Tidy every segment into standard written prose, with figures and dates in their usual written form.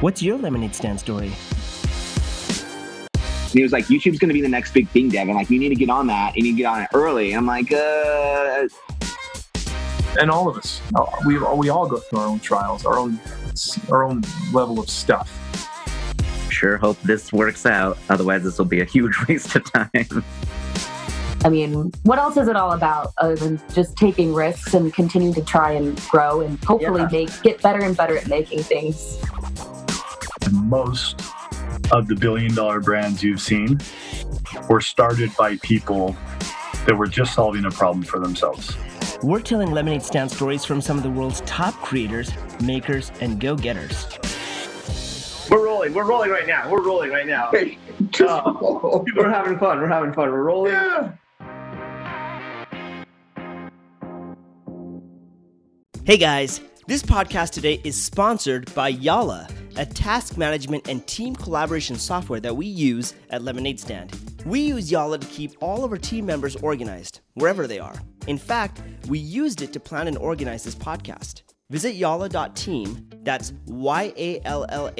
What's your lemonade stand story? And he was like, YouTube's going to be the next big thing, Devin. Like, you need to get on that. You need to get on it early. And I'm like, And all of us, we all go through our own trials, our own level of stuff. Sure hope this works out. Otherwise, this will be a huge waste of time. I mean, what else is it all about other than just taking risks and continuing to try and grow and hopefully get better and better at making things? Most of the billion-dollar brands you've seen were started by people that were just solving a problem for themselves. We're telling lemonade stand stories from some of the world's top creators, makers, and go-getters. We're rolling right now. Hey, We're having fun. We're rolling. Yeah. Hey guys, this podcast today is sponsored by Yalla, a task management and team collaboration software that we use at Lemonade Stand. We use Yalla to keep all of our team members organized, wherever they are. In fact, we used it to plan and organize this podcast. Visit yalla.team, that's YALLA.team,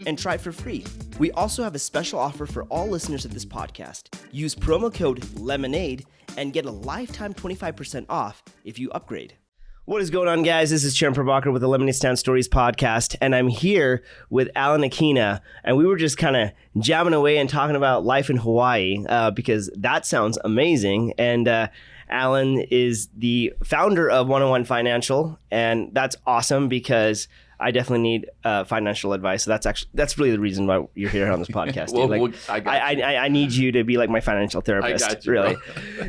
and try it for free. We also have a special offer for all listeners of this podcast. Use promo code LEMONADE and get a lifetime 25% off if you upgrade. What is going on, guys? This is Sharon Prabhakar with the Lemonade Stand Stories podcast, and I'm here with Alan Akina, and we were just kind of jamming away and talking about life in Hawaii because that sounds amazing. And Alan is the founder of 101 Financial, and that's awesome because I definitely need financial advice. So that's really the reason why you're here on this podcast. I need you to be like my financial therapist. I got you, really.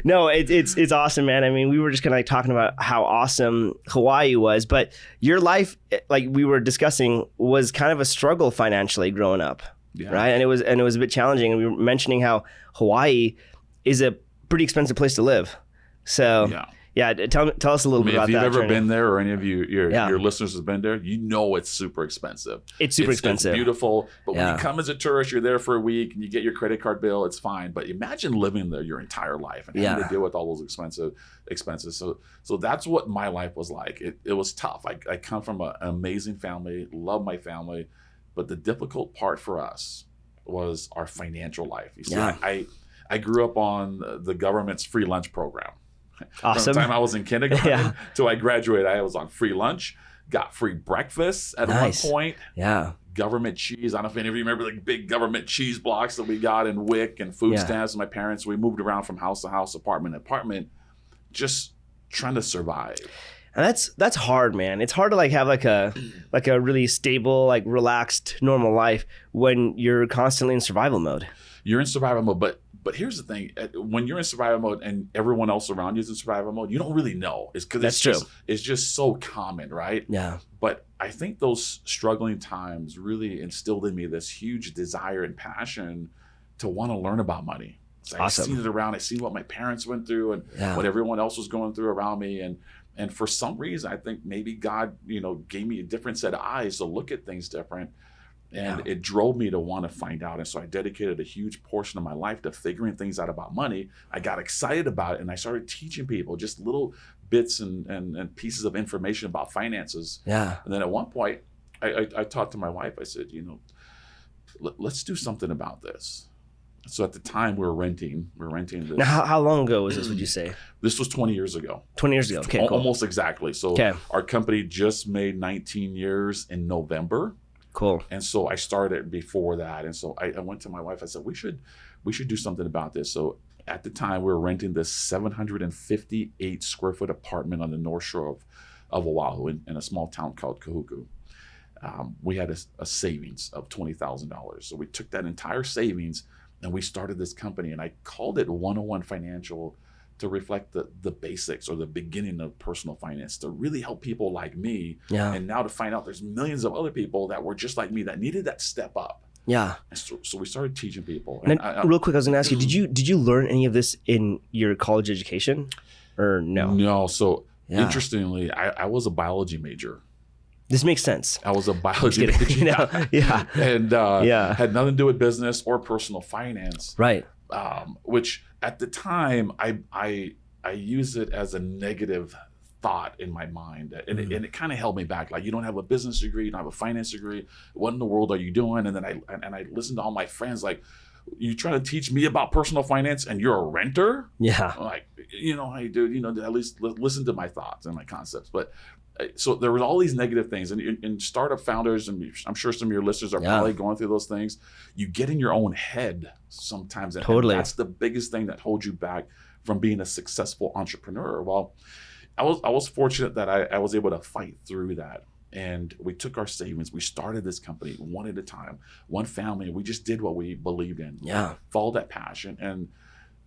No, it's awesome, man. I mean, we were just kind of like talking about how awesome Hawaii was, but your life, like we were discussing, was kind of a struggle financially growing up, right? And it was a bit challenging. And we were mentioning how Hawaii is a pretty expensive place to live. So. Yeah, tell us a little bit about that. If you've ever been there, or any of your listeners has been there, you know it's super expensive. It's super expensive. It's beautiful, but when you come as a tourist, you're there for a week and you get your credit card bill, it's fine. But imagine living there your entire life and having to deal with all those expenses. So that's what my life was like. It was tough. I come from an amazing family, love my family, but the difficult part for us was our financial life. You see, I grew up on the government's free lunch program. Awesome. From the time I was in kindergarten till I graduated, I was on free lunch, got free breakfast at one point. Yeah. Government cheese. I don't know if any of you remember the big government cheese blocks that we got in WIC and food stamps. My parents, we moved around from house to house, apartment to apartment, just trying to survive. And that's hard, man. It's hard to like have like a really stable, like relaxed, normal life when you're constantly in survival mode. You're in survival mode, but here's the thing: when you're in survival mode and everyone else around you is in survival mode, you don't really know. It's because it's just so common, right? Yeah. But I think those struggling times really instilled in me this huge desire and passion to want to learn about money. So I've seen it around. I see what my parents went through and what everyone else was going through around me, and for some reason, I think maybe God, gave me a different set of eyes to look at things different. And it drove me to want to find out. And so I dedicated a huge portion of my life to figuring things out about money. I got excited about it and I started teaching people just little bits and pieces of information about finances. Yeah. And then at one point, I talked to my wife. I said, let's do something about this. So at the time we were renting this. Now, how long ago was this, would you say? This was 20 years ago. 20 years ago. Okay, cool. Almost exactly. So our company just made 19 years in November. Cool. And so I started before that. And so I went to my wife. I said, we should do something about this. So at the time, we were renting this 758 square foot apartment on the North Shore of Oahu in a small town called Kahuku. We had a savings of $20,000. So we took that entire savings and we started this company. And I called it 101 Financial to reflect the basics or the beginning of personal finance, to really help people like me. Yeah. And now to find out there's millions of other people that were just like me that needed that step up. Yeah. And so we started teaching people. And real quick, I was going to ask you, did you learn any of this in your college education or no? No. So interestingly, I was a biology major. This makes sense. I was a biology major. And had nothing to do with business or personal finance. Right. Which at the time I use it as a negative thought in my mind, and it kind of held me back. Like, you don't have a business degree, you don't have a finance degree. What in the world are you doing? And then I listened to all my friends like, you trying to teach me about personal finance and you're a renter? Yeah. Like, hey, dude, at least listen to my thoughts and my concepts. But so there was all these negative things, and startup founders, and I'm sure some of your listeners are probably going through those things. You get in your own head sometimes, and that's the biggest thing that holds you back from being a successful entrepreneur. Well, I was fortunate that I was able to fight through that. And we took our savings. We started this company one at a time, one family. And we just did what we believed in. Yeah. Followed that passion. And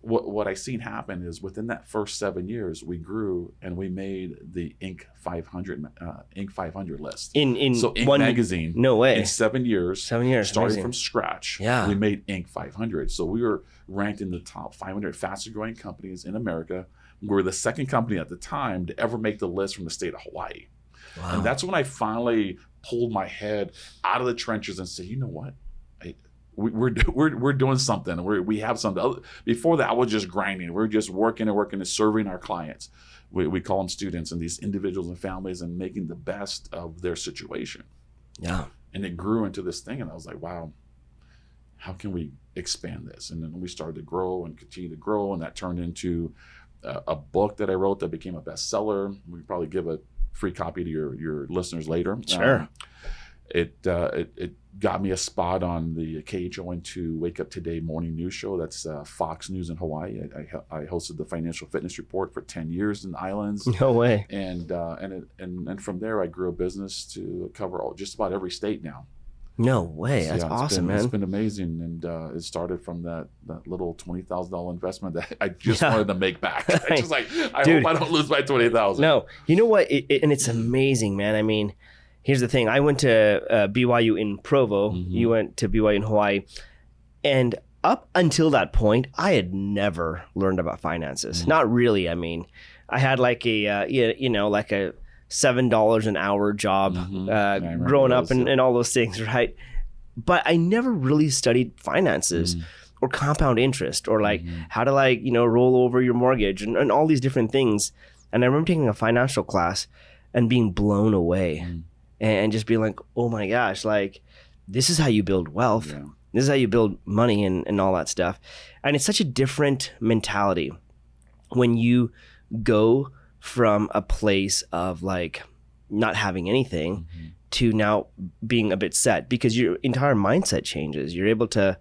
what I seen happen is within that first 7 years, we grew and we made the Inc. 500 list. In Inc. one magazine. No way. In 7 years. 7 years. Starting Amazing. from scratch. Yeah. We made Inc. 500. So we were ranked in the top 500 fastest growing companies in America. We were the second company at the time to ever make the list from the state of Hawaii. Wow. And that's when I finally pulled my head out of the trenches and said, you know what? We're doing something. We have something. Before that, I was just grinding. We're just working and serving our clients. We call them students and these individuals and families, and making the best of their situation. Yeah. And it grew into this thing, and I was like, wow, how can we expand this? And then we started to grow and continue to grow, and that turned into a book that I wrote that became a bestseller. We could probably give a free copy to your listeners later. Sure. It got me a spot on the KHON2 Wake Up Today morning news show. That's Fox News in Hawaii. I hosted the Financial Fitness Report for 10 years in the islands. No way. And from there, I grew a business to cover just about every state now. No way. That's awesome, man. It's been amazing. And it started from that little $20,000 investment that I just wanted to make back. I just like, hope I don't lose my $20,000. No, you know what? And it's amazing, man. I mean, here's the thing. I went to BYU in Provo. Mm-hmm. You went to BYU in Hawaii. And up until that point, I had never learned about finances. Mm-hmm. Not really. I mean, I had like a, like a $7 an hour job growing up and all those things, right? But I never really studied finances or compound interest or like how to roll over your mortgage and all these different things. And I remember taking a financial class and being blown away and just being like, oh my gosh, like this is how you build wealth. Yeah. This is how you build money and all that stuff. And it's such a different mentality when you go from a place of like not having anything to now being a bit set, because your entire mindset changes. You're able to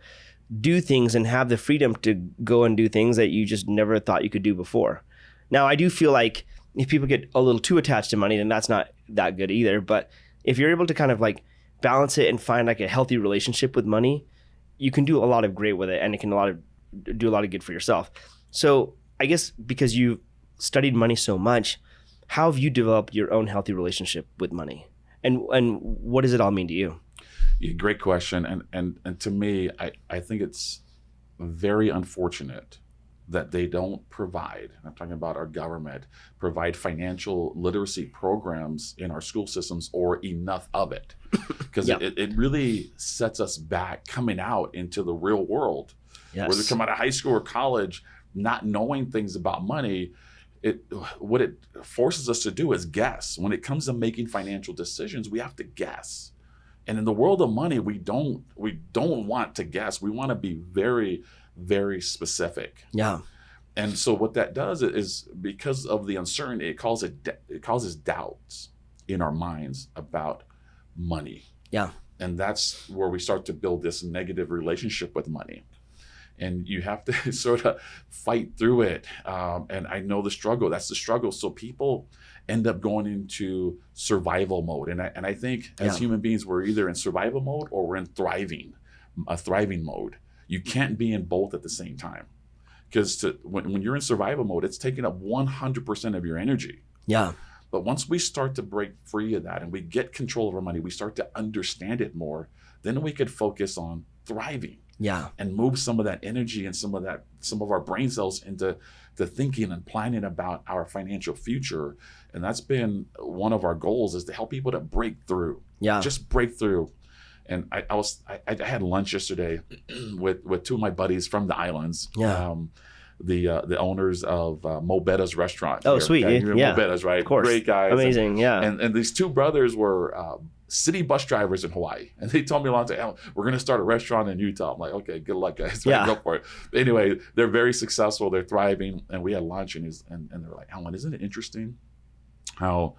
do things and have the freedom to go and do things that you just never thought you could do before. Now, I do feel like if people get a little too attached to money, then that's not that good either. But if you're able to kind of like balance it and find like a healthy relationship with money, you can do a lot of great with it, and it can do a lot of good for yourself. So I guess because you studied money so much, how have you developed your own healthy relationship with money, and what does it all mean to you? Yeah, great question. And to me, I think it's very unfortunate that they don't provide, I'm talking about our government, provide financial literacy programs in our school systems, or enough of it. Because it really sets us back coming out into the real world. Yes. Whether we come out of high school or college, not knowing things about money, what it forces us to do is guess. When it comes to making financial decisions, we have to guess. And in the world of money, we don't want to guess. We want to be very, very specific. Yeah. And so what that does is, because of the uncertainty, it causes doubts in our minds about money. Yeah. And that's where we start to build this negative relationship with money. And you have to sort of fight through it. And I know the struggle. That's the struggle. So people end up going into survival mode. And I think as human beings, we're either in survival mode or we're in thriving mode. You can't be in both at the same time. Because when you're in survival mode, it's taking up 100% of your energy. Yeah. But once we start to break free of that and we get control of our money, we start to understand it more, then we could focus on thriving. Yeah. And move some of that energy and some of our brain cells into thinking and planning about our financial future. And that's been one of our goals, is to help people to break through. Yeah. Just break through. And I had lunch yesterday with two of my buddies from the islands. Yeah. the owners of Mo Betta's restaurant. Oh, here. sweet. Okay? You know Yeah. Mo Betta's, right? Of course. Great guys. Amazing. Yeah. And these two brothers were city bus drivers in Hawaii. And they told me a long time, we're going to start a restaurant in Utah. I'm like, okay, good luck, guys. Yeah. Go for it. Anyway, they're very successful. They're thriving. And we had lunch, and they're like, Alan, isn't it interesting how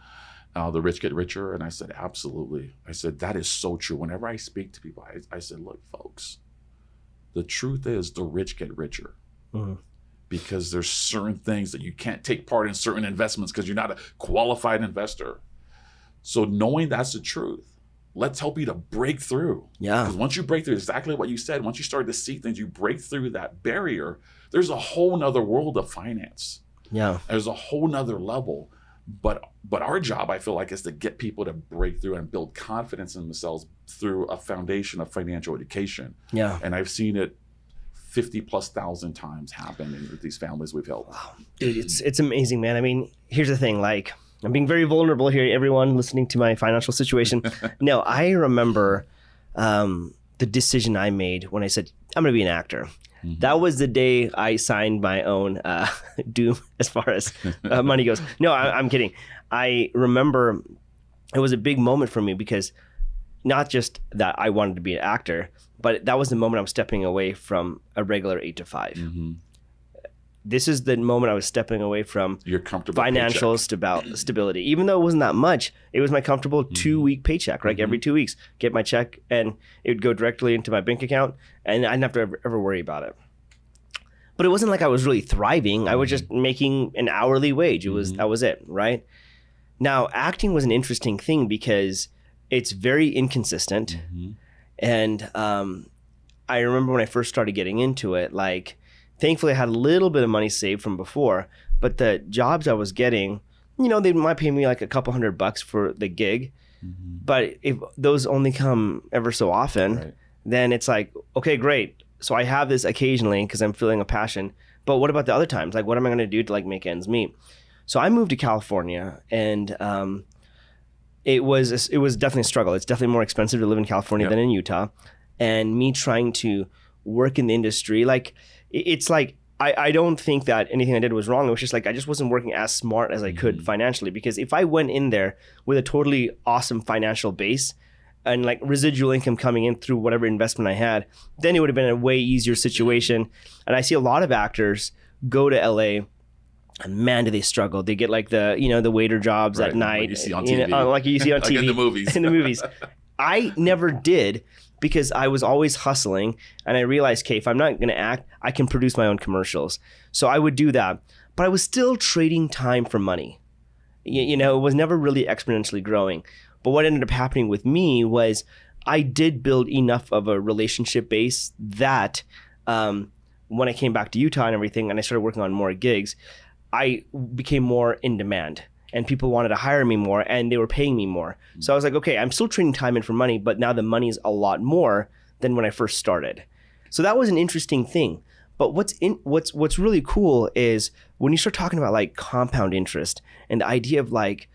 the rich get richer? And I said, absolutely. I said, that is so true. Whenever I speak to people, I said, look, folks, the truth is the rich get richer. Mm-hmm. Because there's certain things that you can't take part in certain investments because you're not a qualified investor. So knowing that's the truth, let's help you to break through. Yeah. Because once you break through, exactly what you said, once you start to see things, you break through that barrier, there's a whole nother world of finance. Yeah. There's a whole nother level. But our job, I feel like, is to get people to break through and build confidence in themselves through a foundation of financial education. Yeah. And I've seen it 50,000+ times happen in these families we've helped. Wow. Dude, it's amazing, man. I mean, here's the thing, like, I'm being very vulnerable here, everyone listening to my financial situation. No, I remember the decision I made when I said, I'm going to be an actor. Mm-hmm. That was the day I signed my own doom as far as money goes. No, I'm kidding. I remember it was a big moment for me because not just that I wanted to be an actor, but that was the moment I was stepping away from a regular 8 to 5. Mm-hmm. This is the moment I was stepping away from your comfortable financial stability. Even though it wasn't that much, it was my comfortable 2-week paycheck, right? Mm-hmm. Every 2 weeks, get my check and it would go directly into my bank account and I didn't have to ever worry about it. But it wasn't like I was really thriving. I was just making an hourly wage. That was it, right? Now, acting was an interesting thing because it's very inconsistent. Mm-hmm. And I remember when I first started getting into it, like, thankfully I had a little bit of money saved from before, but the jobs I was getting, you know, they might pay me like a couple $100 for the gig. Mm-hmm. But if those only come ever so often, right, then it's like, okay, great. So I have this occasionally because I'm feeling a passion, but what about the other times? Like, what am I going to do to like make ends meet? So I moved to California and it was definitely a struggle. It's definitely more expensive to live in California than in Utah. And me trying to work in the industry, like, it's like, I don't think that anything I did was wrong. It was just like, I just wasn't working as smart as I could financially, because if I went in there with a totally awesome financial base and like residual income coming in through whatever investment I had, then it would have been a way easier situation. And I see a lot of actors go to LA and man, do they struggle. They get like the, you know, the waiter jobs at night. Like you see on TV. Like you see on TV. Like in the movies. In the movies. I never did, because I was always hustling and I realized, okay, if I'm not going to act, I can produce my own commercials. So I would do that, but I was still trading time for money. You know, it was never really exponentially growing. But what ended up happening with me was I did build enough of a relationship base that when I came back to Utah and everything, and I started working on more gigs, I became more in demand. And people wanted to hire me more and they were paying me more. So I was like, okay, I'm still trading time in for money, but now the money is a lot more than when I first started. So that was an interesting thing. But what's really cool is when you start talking about like compound interest and the idea of like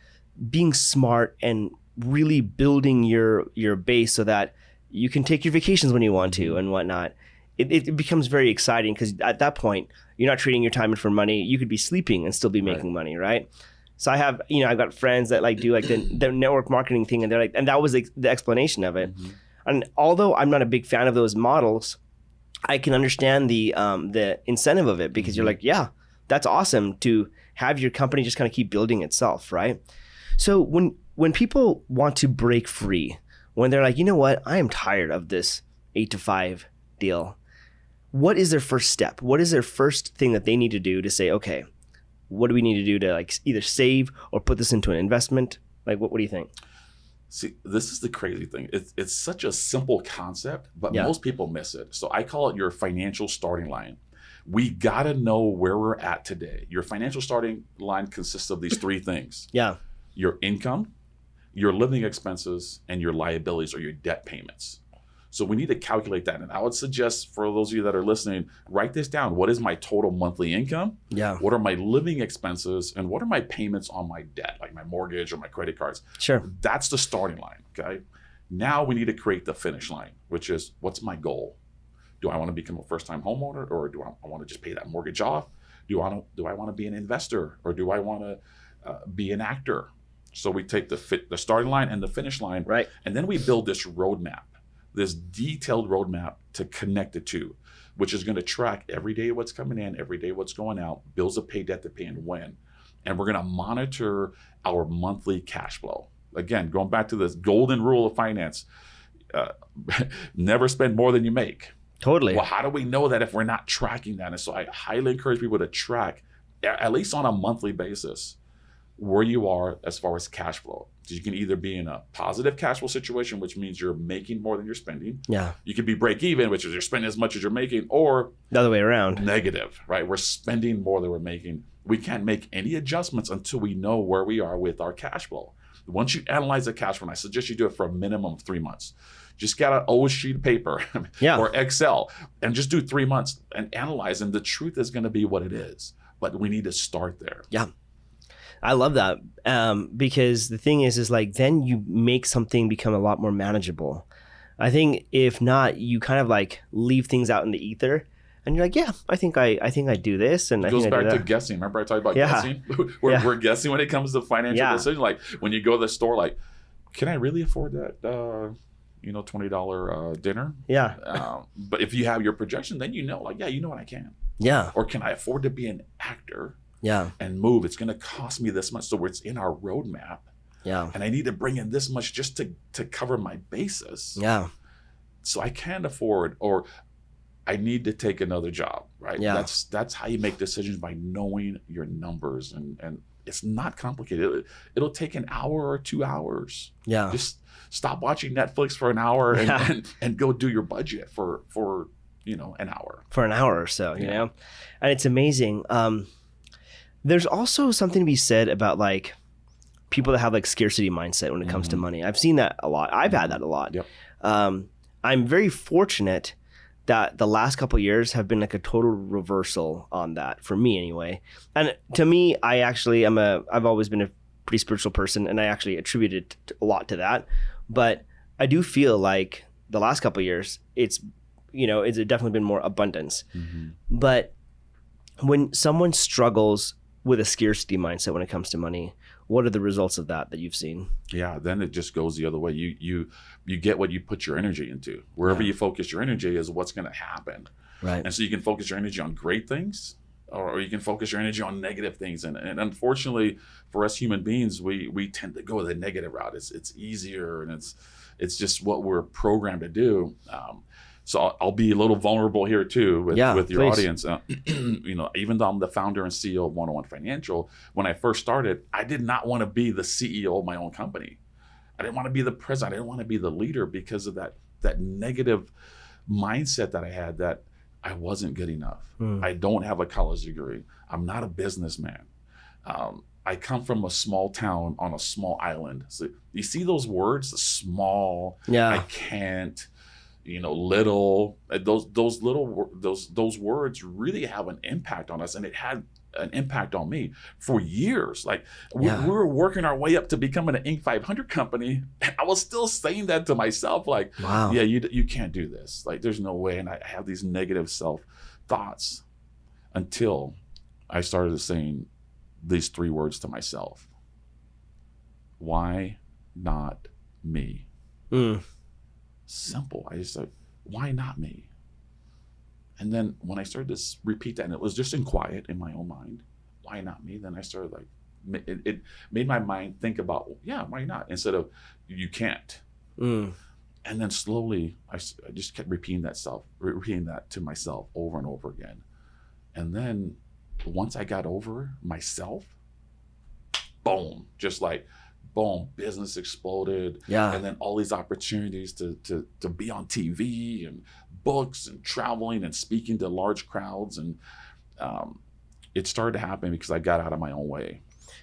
being smart and really building your base so that you can take your vacations when you want to and whatnot, it becomes very exciting, because at that point, you're not trading your time in for money. You could be sleeping and still be making money, right? So I have, you know, I've got friends that like do like the network marketing thing, and they're like, and that was the explanation of it. Mm-hmm. And although I'm not a big fan of those models, I can understand the incentive of it, because you're like, yeah, that's awesome to have your company just kind of keep building itself, right? So when people want to break free, when they're like, you know what, I am tired of this 8 to 5 deal, what is their first step? What is their first thing that they need to do to say, okay, what do we need to do to like either save or put this into an investment? Like, what do you think? See, this is the crazy thing. It's such a simple concept, but most people miss it. So I call it your financial starting line. We got to know where we're at today. Your financial starting line consists of these 3 things. Yeah. Your income, your living expenses, and your liabilities or your debt payments. So we need to calculate that. And I would suggest for those of you that are listening, write this down. What is my total monthly income? Yeah. What are my living expenses? And what are my payments on my debt, like my mortgage or my credit cards? Sure. That's the starting line, okay? Now we need to create the finish line, which is, what's my goal? Do I want to become a first-time homeowner, or do I want to just pay that mortgage off? Do I want to be an investor, or do I want to be an actor? So we take the starting line and the finish line, right, and then we build this roadmap, this detailed roadmap to connect the two, which is going to track every day what's coming in, every day what's going out, bills to pay, debt to pay, and when. And we're going to monitor our monthly cash flow. Again, going back to this golden rule of finance, never spend more than you make. Totally. Well, how do we know that if we're not tracking that? And so I highly encourage people to track, at least on a monthly basis, where you are as far as cash flow. So you can either be in a positive cash flow situation, which means you're making more than you're spending. Yeah. You could be break even, which is you're spending as much as you're making, or the other way around. Negative, right? We're spending more than we're making. We can't make any adjustments until we know where we are with our cash flow. Once you analyze the cash flow, and I suggest you do it for a minimum of 3 months. Just get an old sheet of paper or Excel and just do 3 months and analyze. And the truth is going to be what it is. But we need to start there. Yeah. I love that because the thing is like then you make something become a lot more manageable. I think if not, you kind of like leave things out in the ether. And you're like, yeah, I think I do this, and it goes back to guessing. Remember I talked about guessing? We're guessing when it comes to financial decisions. Like when you go to the store, like, can I really afford that, $20 dinner? Yeah. But if you have your projection, then you know, like, yeah, you know what I can. Yeah. Or can I afford to be an actor? Yeah. And move? It's going to cost me this much, so it's in our roadmap. Yeah. And I need to bring in this much just to cover my basis. Yeah. So I can't afford, or I need to take another job, right? Yeah. That's how you make decisions, by knowing your numbers, and it's not complicated. It'll take an hour or 2 hours. Yeah. Just stop watching Netflix for an hour and go do your budget for an hour. For an hour or so, you know? And it's amazing. There's also something to be said about like people that have like scarcity mindset when it comes to money. I've seen that a lot. I've had that a lot. Yep. I'm very fortunate that the last couple of years have been like a total reversal on that for me anyway. And to me, I've always been a pretty spiritual person, and I actually attributed a lot to that. But I do feel like the last couple of years, it's definitely been more abundance. Mm-hmm. But when someone struggles with a scarcity mindset when it comes to money, what are the results of that you've seen? Yeah, then it just goes the other way. You get what you put your energy into. Wherever you focus your energy is what's going to happen. Right. And so you can focus your energy on great things, or you can focus your energy on negative things. And unfortunately for us human beings, we tend to go the negative route. It's easier, and it's just what we're programmed to do. So I'll be a little vulnerable here too with your please. Audience. Even though I'm the founder and CEO of 101 Financial, when I first started, I did not want to be the CEO of my own company. I didn't want to be the president. I didn't want to be the leader because of that negative mindset that I had, that I wasn't good enough. I don't have a college degree. I'm not a businessman. I come from a small town on a small island. So you see those words, the small, I can't, little, those words really have an impact on us, and it had an impact on me for years. Like we were working our way up to becoming an Inc. 500 company, and I was still saying that to myself, like, wow, yeah, you can't do this. Like, there's no way. And I have these negative self thoughts until I started saying these 3 words to myself: why not me? Simple. I just said, why not me? And then when I started to repeat that, and it was just in quiet in my own mind, why not me? Then I started it made my mind think about, why not? Instead of you can't. And then slowly I just kept repeating that to myself over and over again. And then once I got over myself, boom, business exploded. And then all these opportunities to be on TV and books and traveling and speaking to large crowds. And it started to happen because I got out of my own way.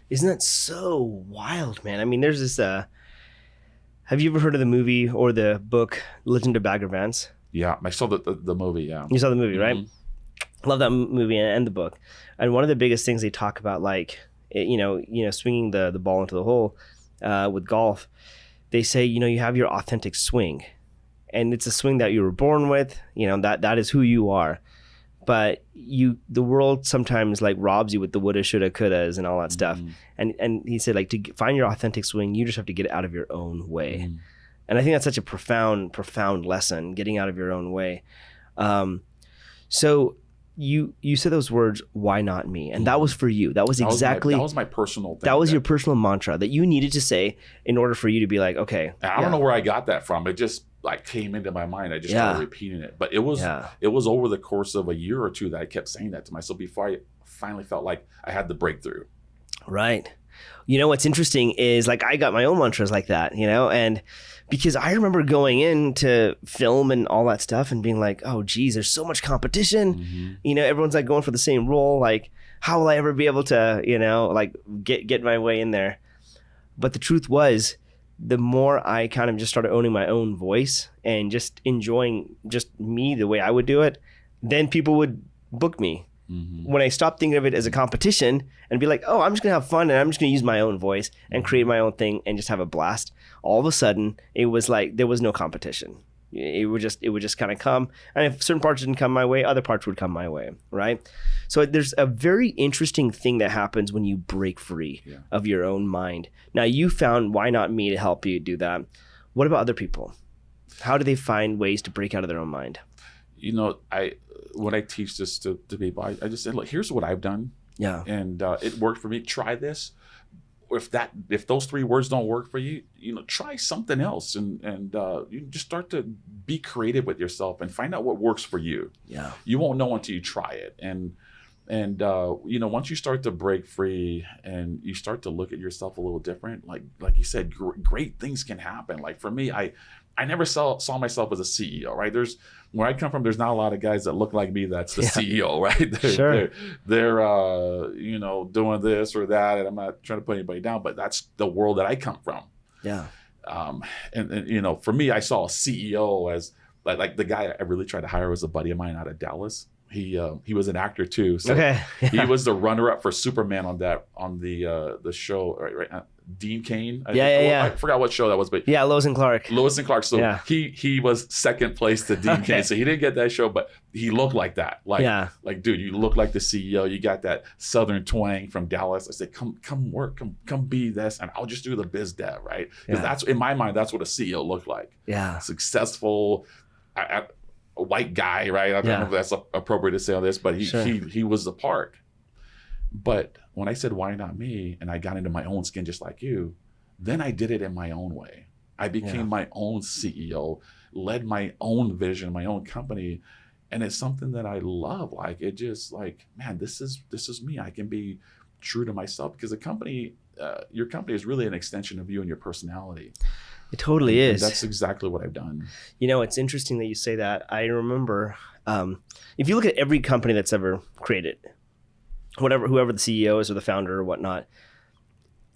Isn't that so wild, man? I mean, there's this, have you ever heard of the movie or the book, Legend of Bagger Vance? Yeah, I saw the movie, yeah. You saw the movie, right? Love that movie and the book. And one of the biggest things they talk about, like, swinging the ball into the hole, with golf, they say, you have your authentic swing, and it's a swing that you were born with. You know, that is who you are. But the world sometimes like robs you with the woulda, shoulda, couldas and all that stuff. And he said, like, to find your authentic swing, you just have to get out of your own way. And I think that's such a profound lesson, getting out of your own way. So you said those words, why not me? And that was for you. That was exactly, that was my personal thing. That was your personal mantra that you needed to say in order for you to be like, okay. And I don't know where I got that from. It just like came into my mind. I just started repeating it. But it was over the course of a year or two that I kept saying that to myself before I finally felt like I had the breakthrough. Right. You know, what's interesting is like I got my own mantras like that, you know, and because I remember going into film and all that stuff and being like, oh, geez, there's so much competition. You know, everyone's like going for the same role. Like, how will I ever be able to, you know, like get my way in there? But the truth was, the more I kind of just started owning my own voice and just enjoying just me the way I would do it, then people would book me. When I stopped thinking of it as a competition and be like, oh, I'm just gonna have fun and I'm just gonna use my own voice and create my own thing and just have a blast, all of a sudden it was like there was no competition. It would just kind of come, and if certain parts didn't come my way, other parts would come my way, right? So there's a very interesting thing that happens when you break free of your own mind. Now, you found Why Not Me to help you do that. What about other people? How do they find ways to break out of their own mind? You know, when I teach this to people, I just say, look, here's what I've done. Yeah. And it worked for me. Try this. If those 3 words don't work for you, you know, try something else, and you just start to be creative with yourself and find out what works for you. Yeah. You won't know until you try it. And you know, once you start to break free and you start to look at yourself a little different, like you said, great things can happen. Like for me, I never saw myself as a CEO, right? Where I come from, there's not a lot of guys that look like me that's the CEO, right? They're you know, doing this or that, and I'm not trying to put anybody down, but that's the world that I come from. Yeah. And you know, for me, I saw a CEO as like the guy I really tried to hire was a buddy of mine out of Dallas. He was an actor too, so he was the runner-up for Superman on the show, right? Dean Cain. I forgot what show that was, but Lois and Clark. So he was second place to Dean Cain, so he didn't get that show, but he looked like that. Like dude, you look like the CEO. You got that Southern twang from Dallas. I said, come work, come be this, and I'll just do the biz dev, right? Because that's, in my mind, that's what a CEO looked like. Yeah, successful. A white guy, right? I don't know if that's appropriate to say on this, but he was the part. But when I said, why not me? And I got into my own skin just like you, then I did it in my own way. I became my own CEO, led my own vision, my own company. And it's something that I love. Like, it just like, man, this is me. I can be true to myself, because your company is really an extension of you and your personality. It totally is. And that's exactly what I've done. You know, it's interesting that you say that. I remember, if you look at every company that's ever created, whoever the CEO is or the founder or whatnot,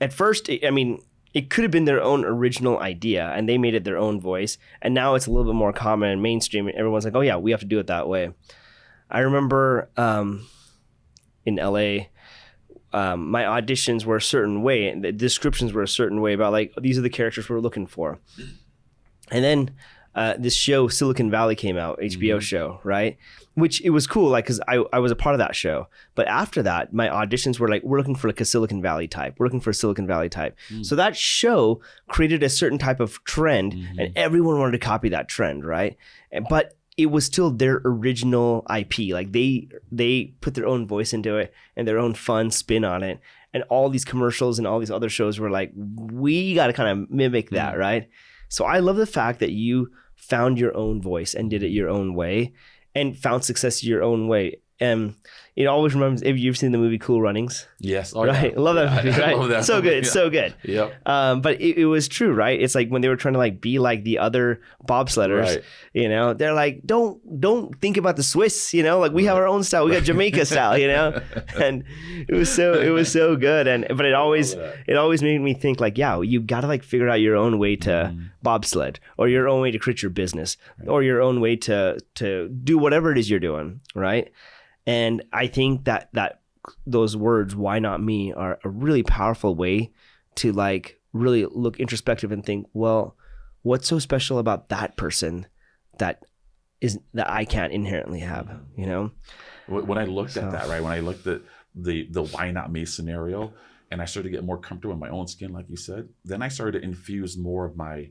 at first, it could have been their own original idea and they made it their own voice. And now it's a little bit more common and mainstream. And everyone's like, oh yeah, we have to do it that way. I remember in LA, my auditions were a certain way and the descriptions were a certain way about like, these are the characters we're looking for. And then this show Silicon Valley came out, HBO show, right? Which it was cool, like, because I was a part of that show. But after that, my auditions were like, we're looking for like a Silicon Valley type. We're looking for a Silicon Valley type. So that show created a certain type of trend and everyone wanted to copy that trend, right? But it was still their original IP. Like they put their own voice into it and their own fun spin on it. And all these commercials and all these other shows were like, we got to kind of mimic that, right? So I love the fact that you found your own voice and did it your own way and found success your own way. It always remembers, if you've seen the movie Cool Runnings. Yes. Oh, right. I love that movie, right? Love that so movie. Good. It's so good. Yep. But it was true, right? It's like when they were trying to like be like the other bobsledders, you know, they're like, don't think about the Swiss, you know, like we have our own style. We got Jamaica style, you know? And it was so good. But it always made me think like, yeah, you got to like figure out your own way to bobsled, or your own way to create your business, or your own way to do whatever it is you're doing, right? And I think that those words, why not me, are a really powerful way to like really look introspective and think, well, what's so special about that person that I can't inherently have, you know? When I looked at that, right, when I looked at the why not me scenario, and I started to get more comfortable in my own skin, like you said, then I started to infuse more of my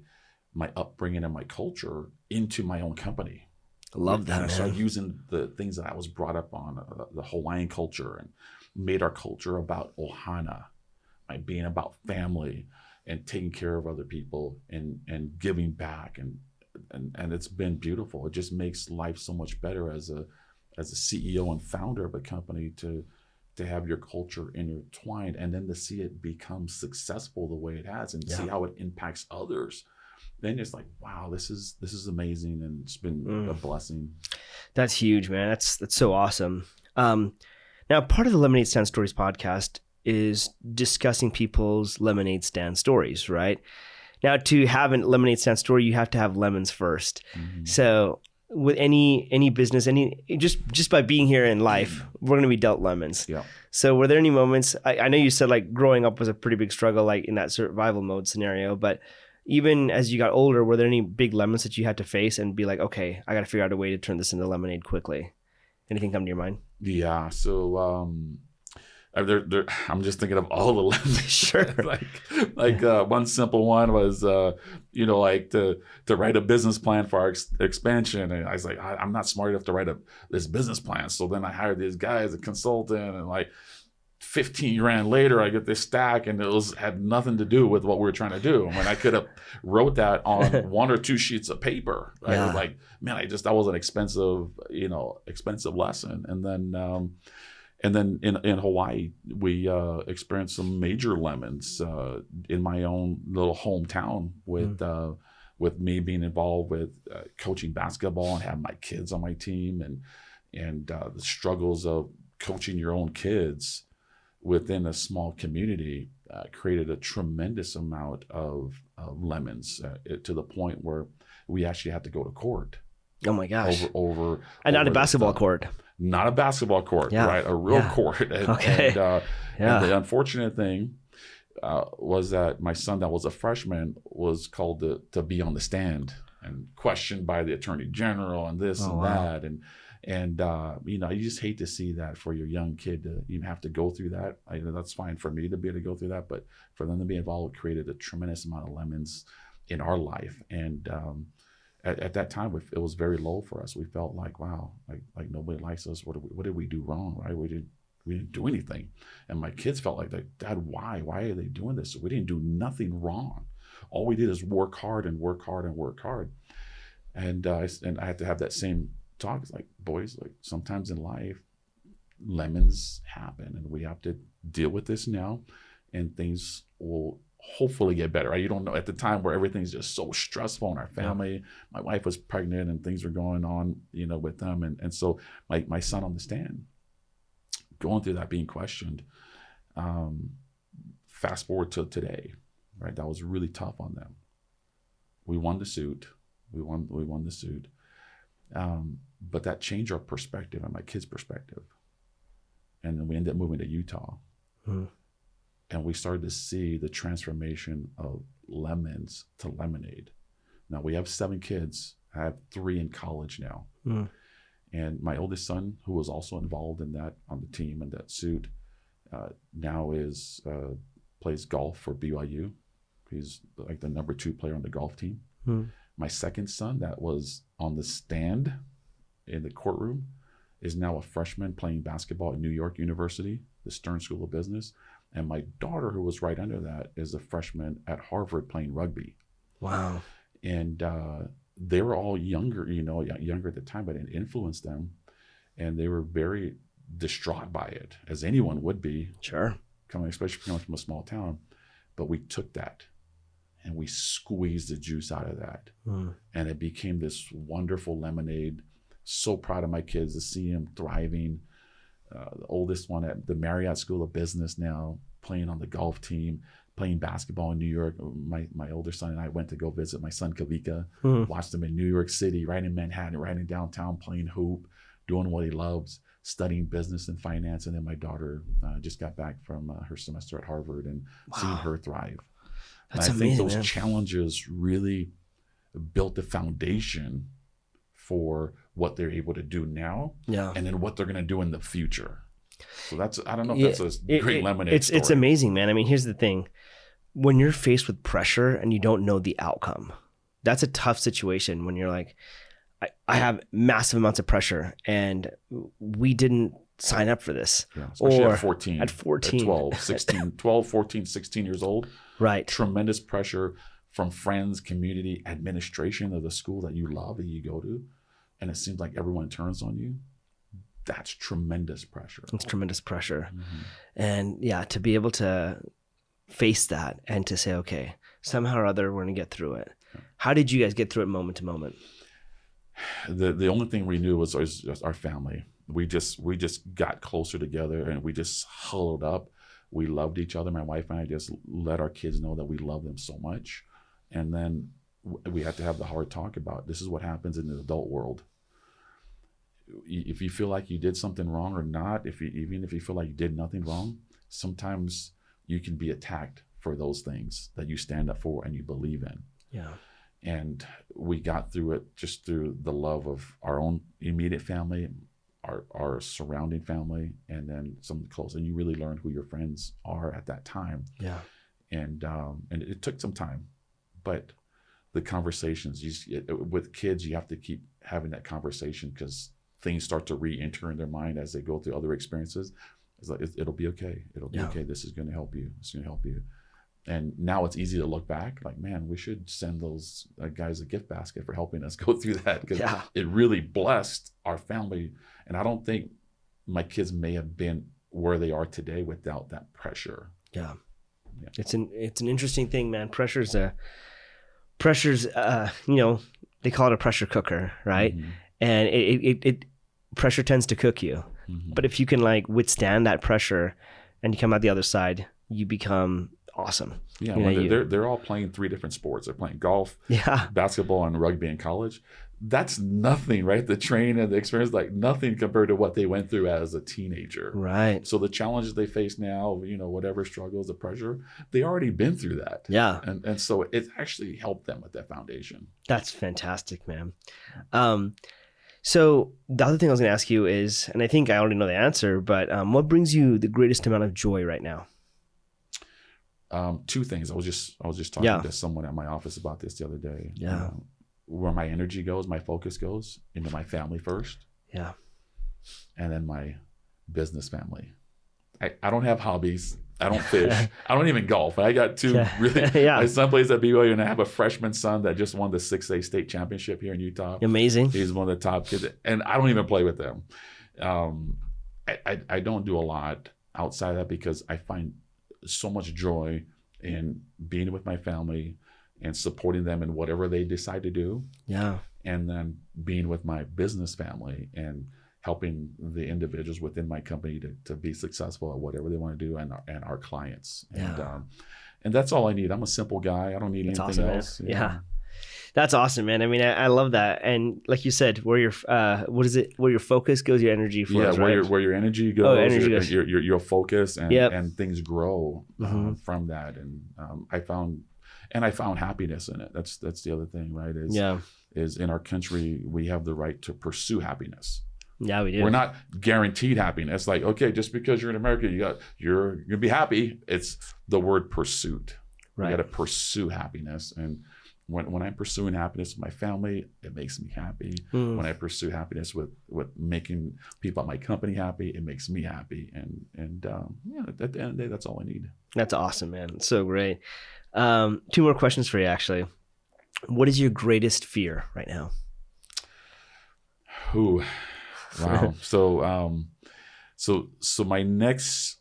upbringing and my culture into my own company. I love that, and I started man. using the things that I was brought up on, the Hawaiian culture, and made our culture about ohana, right, being about family and taking care of other people and giving back, and it's been beautiful. It just makes life so much better as a CEO and founder of a company to have your culture intertwined, and then to see it become successful the way it has, and see how it impacts others. Then it's like, wow, this is amazing, and it's been a blessing. That's huge, man. That's so awesome. Now, part of the Lemonade Stand Stories podcast is discussing people's lemonade stand stories, right? Now, to have a lemonade stand story, you have to have lemons first. So with any business, just by being here in life, we're going to be dealt lemons. Yeah. So were there any moments, I know you said like growing up was a pretty big struggle, like in that survival mode scenario, but even as you got older, were there any big lemons that you had to face and be like, okay, I got to figure out a way to turn this into lemonade quickly? Anything come to your mind? Yeah. So I'm just thinking of all the lemons. Sure. like one simple one was, like to write a business plan for our expansion. And I was like, I'm not smart enough to write this business plan. So then I hired these guys, a consultant, and like 15 grand later, I get this stack, and had nothing to do with what we were trying to do. When I could have wrote that on 1 or 2 sheets of paper, right? Yeah. Like, man, that was an expensive lesson. And then in Hawaii, we experienced some major lemons in my own little hometown with me being involved with coaching basketball and having my kids on my team, and the struggles of coaching your own kids within a small community created a tremendous amount of lemons to the point where we actually had to go to court. Oh my gosh. Over and not a basketball court. Not a basketball court, right? A real court. Okay. And the unfortunate thing was that my son, that was a freshman, was called to be on the stand and questioned by the attorney general and this and that. And you just hate to see that for your young kid to even have to go through that. That's fine for me to be able to go through that, but for them to be involved created a tremendous amount of lemons in our life. And at that time, it was very low for us. We felt like, wow, like nobody likes us. What did we do wrong, right? We didn't do anything. And my kids felt like, Dad, why are they doing this? We didn't do nothing wrong. All we did is work hard and work hard and work hard. And I had to have that same talk. It's like, boys, like sometimes in life, lemons happen, and we have to deal with this now, and things will hopefully get better. Right? You don't know at the time where everything's just so stressful in our family. Yeah. My wife was pregnant, and things were going on, with them, and so my son on the stand, going through that, being questioned. Fast forward to today, right? That was really tough on them. We won the suit. We won the suit. But that changed our perspective and my kids' perspective. And then we ended up moving to Utah. And we started to see the transformation of lemons to lemonade. Now we have 7 kids. I have 3 in college now. And my oldest son, who was also involved in that on the team in that suit, now plays golf for BYU. He's like the number 2 player on the golf team. My second son, that was on the stand in the courtroom, is now a freshman playing basketball at New York University, the Stern School of Business. And my daughter, who was right under that, is a freshman at Harvard playing rugby. Wow. And they were all younger, younger at the time, but it influenced them. And they were very distraught by it, as anyone would be. Sure. Especially coming from a small town. But we took that and we squeezed the juice out of that. And it became this wonderful lemonade. So proud of my kids to see them thriving. The oldest one at the Marriott School of Business now, playing on the golf team, playing basketball in New York. My older son and I went to go visit my son Kavika, watched him in New York City, right in Manhattan, right in downtown, playing hoop, doing what he loves, studying business and finance. And then my daughter just got back from her semester at Harvard, and seeing her thrive. That's and I amazing, think those man. challenges really built the foundation for what they're able to do now, and then what they're going to do in the future. So I don't know if that's a great lemonade story. It's amazing, man. I mean, here's the thing. When you're faced with pressure and you don't know the outcome, that's a tough situation when you're like, I have massive amounts of pressure and we didn't sign up for this. Yeah, especially or at 14, at 14, at 12, 16, 12, 14, 16 years old. Right. Tremendous pressure from friends, community, administration of the school that you love, that you go to. And it seems like everyone turns on you. That's tremendous pressure. It's tremendous pressure. And yeah, to be able to face that and to say, okay, somehow or other, we're going to get through it. How did you guys get through it moment to moment? The only thing we knew was our family. We just got closer together and we just huddled up. We loved each other. My wife and I just let our kids know that we love them so much. And then we had to have the hard talk about this is what happens in the adult world. If you feel like you did something wrong or not, even if you feel like you did nothing wrong, sometimes you can be attacked for those things that you stand up for and you believe in. Yeah. And we got through it just through the love of our own immediate family, our surrounding family, and then some close. And you really learn who your friends are at that time. Yeah. And it took some time, but the conversations with kids, you have to keep having that conversation because things start to re-enter in their mind as they go through other experiences. It's like, it'll be okay. It'll be okay. This is going to help you. It's going to help you. And now it's easy to look back like, man, we should send those guys a gift basket for helping us go through that because it really blessed our family. And I don't think my kids may have been where they are today without that pressure. Yeah. It's an interesting thing, man. Pressure's you know, they call it a pressure cooker, right? And it pressure tends to cook you. But if you can like withstand that pressure and you come out the other side, you become awesome. Yeah, they're all playing 3 different sports. They're playing golf, basketball, and rugby in college. That's nothing, right? The training and the experience, like nothing compared to what they went through as a teenager. Right. So the challenges they face now, you know, whatever struggles, the pressure, they already been through that. Yeah. And so it actually helped them with that foundation. That's fantastic, man. So the other thing I was going to ask you is, and I think I already know the answer, but what brings you the greatest amount of joy right now? 2 things. I was just talking to someone at my office about this the other day. Yeah. Where my energy goes, my focus goes into my family first. Yeah. And then my business family. I don't have hobbies. I don't fish. I don't even golf. I got 2 really. My son plays at BYU, and I have a freshman son that just won the 6A state championship here in Utah. Amazing. He's one of the top kids, and I don't even play with them. I don't do a lot outside of that because I find so much joy in being with my family and supporting them in whatever they decide to do. Yeah. And then being with my business family and helping the individuals within my company to be successful at whatever they want to do and our clients. And that's all I need. I'm a simple guy. I don't need anything else. Yeah. That's awesome, man. I mean, I love that. And like you said, where your where your focus goes, your energy flows, right? Where your energy goes, your focus and things grow from that. And I found happiness in it. That's the other thing, right? Is in our country we have the right to pursue happiness. Yeah, we do. We're not guaranteed happiness. Like, okay, just because you're in America, you're gonna be happy. It's the word pursuit. Right. You got to pursue happiness. And when I'm pursuing happiness with my family, it makes me happy. When I pursue happiness with making people at my company happy, it makes me happy. And at the end of the day, that's all I need. That's awesome, man. It's so great. 2 more questions for you, actually. What is your greatest fear right now? Ooh, wow. So my next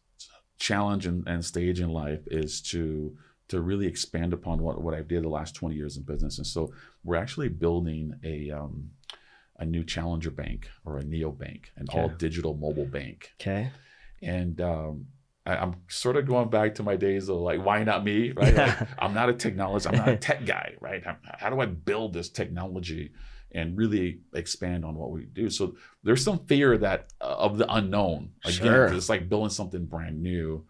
challenge and stage in life is to really expand upon what I did the last 20 years in business. And so we're actually building a new challenger bank or a neobank, an all digital mobile bank. Okay. And I'm sort of going back to my days of like, why not me, right? Like, I'm not a technologist. I'm not a tech guy, right? How do I build this technology and really expand on what we do? So there's some fear that of the unknown. Again, it's like building something brand new.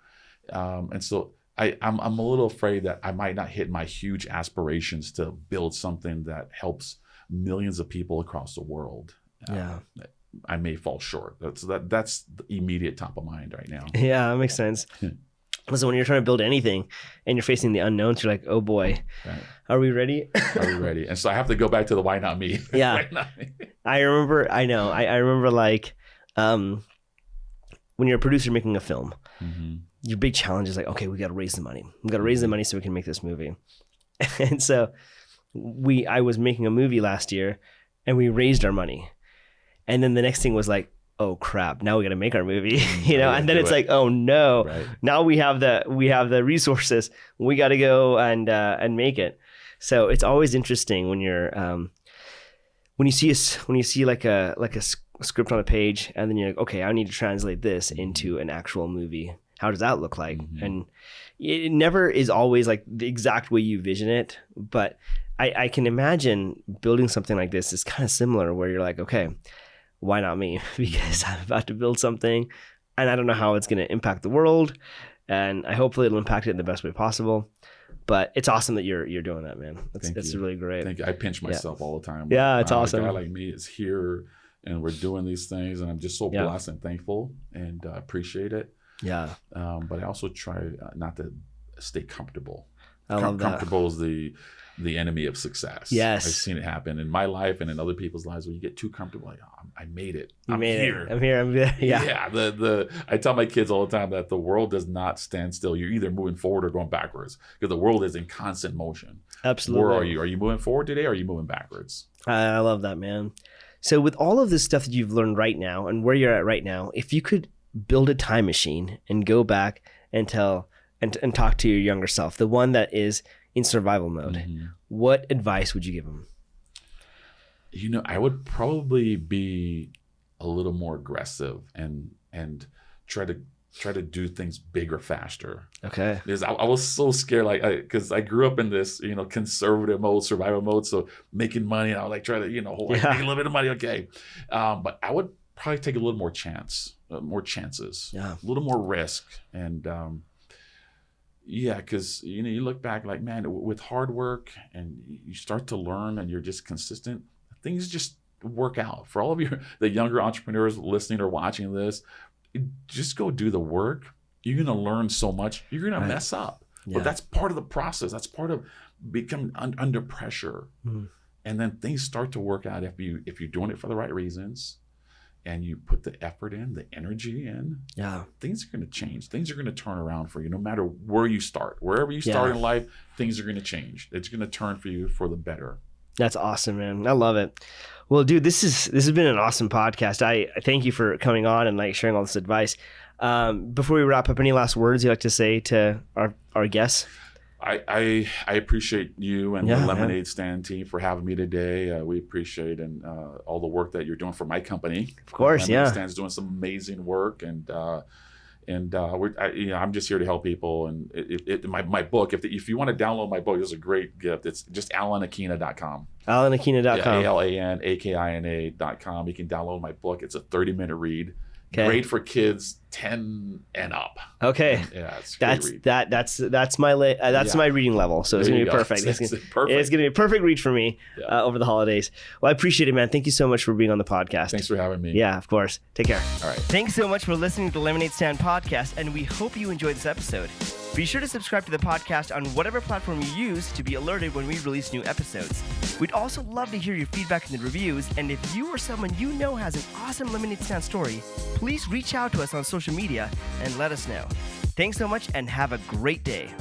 And so I'm a little afraid that I might not hit my huge aspirations to build something that helps millions of people across the world. Yeah. I may fall short. That's the immediate top of mind right now. Yeah, that makes sense. Listen, when you're trying to build anything and you're facing the unknowns, you're like, oh boy, Right. Are we ready? Are we ready? And so I have to go back to the why not me? Yeah. Why not me? I remember like when you're a producer making a film, your big challenge is like, okay, we got to raise the money. We got to raise the money so we can make this movie. And so I was making a movie last year and we raised our money. And then the next thing was like, oh crap, now we got to make our movie, and then it's like, oh no, Right. now we have the resources. We got to go and make it. So it's always interesting when you're, when you see like a script on a page and then you're like, okay, I need to translate this into an actual movie. How does that look like? And it never is always like the exact way you vision it, but I can imagine building something like this is kind of similar where you're like, okay, why not me? Because I'm about to build something and I don't know how it's going to impact the world, and hopefully it'll impact it in the best way possible. But it's awesome that you're doing that, man. That's really great. Thank you. I pinch myself all the time. Yeah, it's awesome. A guy like me is here and we're doing these things, and I'm just so blessed and thankful and appreciate it. Yeah. But I also try not to stay comfortable. I love that. Comfortable is the enemy of success. Yes. I've seen it happen in my life and in other people's lives where you get too comfortable. Like, oh, I made it. I'm here. I'm here. Yeah. Yeah. I tell my kids all the time that the world does not stand still. You're either moving forward or going backwards, because the world is in constant motion. Absolutely. Where are you? Are you moving forward today or are you moving backwards? I love that, man. So with all of this stuff that you've learned right now and where you're at right now, if you could build a time machine and go back and and talk to your younger self, the one that is in survival mode, what advice would you give them? I would probably be a little more aggressive and try to do things bigger, faster. Okay. Because I was so scared, because I grew up in this, conservative mode, survival mode. So making money, and I would like try to, make a little bit of money. Okay. But I would probably take a little more chances, a little more risk. And, because, you look back like, man, with hard work and you start to learn and you're just consistent, things just work out. For all of the younger entrepreneurs listening or watching this, just go do the work. You're going to learn so much. You're going to mess up. Yeah. But that's part of the process. That's part of becoming under pressure. And then things start to work out if you're doing it for the right reasons and you put the effort in, the energy in. Yeah. Things are going to change. Things are going to turn around for you no matter where you start. Wherever you start in life, things are going to change. It's going to turn for you for the better. That's awesome, man. I love it. Well, dude, this has been an awesome podcast. I thank you for coming on and sharing all this advice. Before we wrap up, any last words you'd like to say to our guests? I appreciate you and the Lemonade Stand team for having me today. We appreciate all the work that you're doing for my company. Of course, Lemonade Stand's doing some amazing work, and I'm just here to help people. And my book, if you want to download my book, it's a great gift. It's just AlanAkina.com. AlanAkina.com. AlanAkina.com. You can download my book. It's a 30-minute read. Okay. Great for kids 10 and up. Okay. Yeah, it's that's my reading level, so it's gonna be perfect. It's gonna be a perfect read for me over the holidays. Well, I appreciate it, man. Thank you so much for being on the podcast. Thanks for having me. Yeah, of course. Take care. All right. Thanks so much for listening to the Lemonade Stand podcast, and we hope you enjoyed this episode. Be sure to subscribe to the podcast on whatever platform you use to be alerted when we release new episodes. We'd also love to hear your feedback in the reviews, and if you or someone you know has an awesome Lemonade Stand story, please reach out to us on social media and let us know. Thanks so much and have a great day.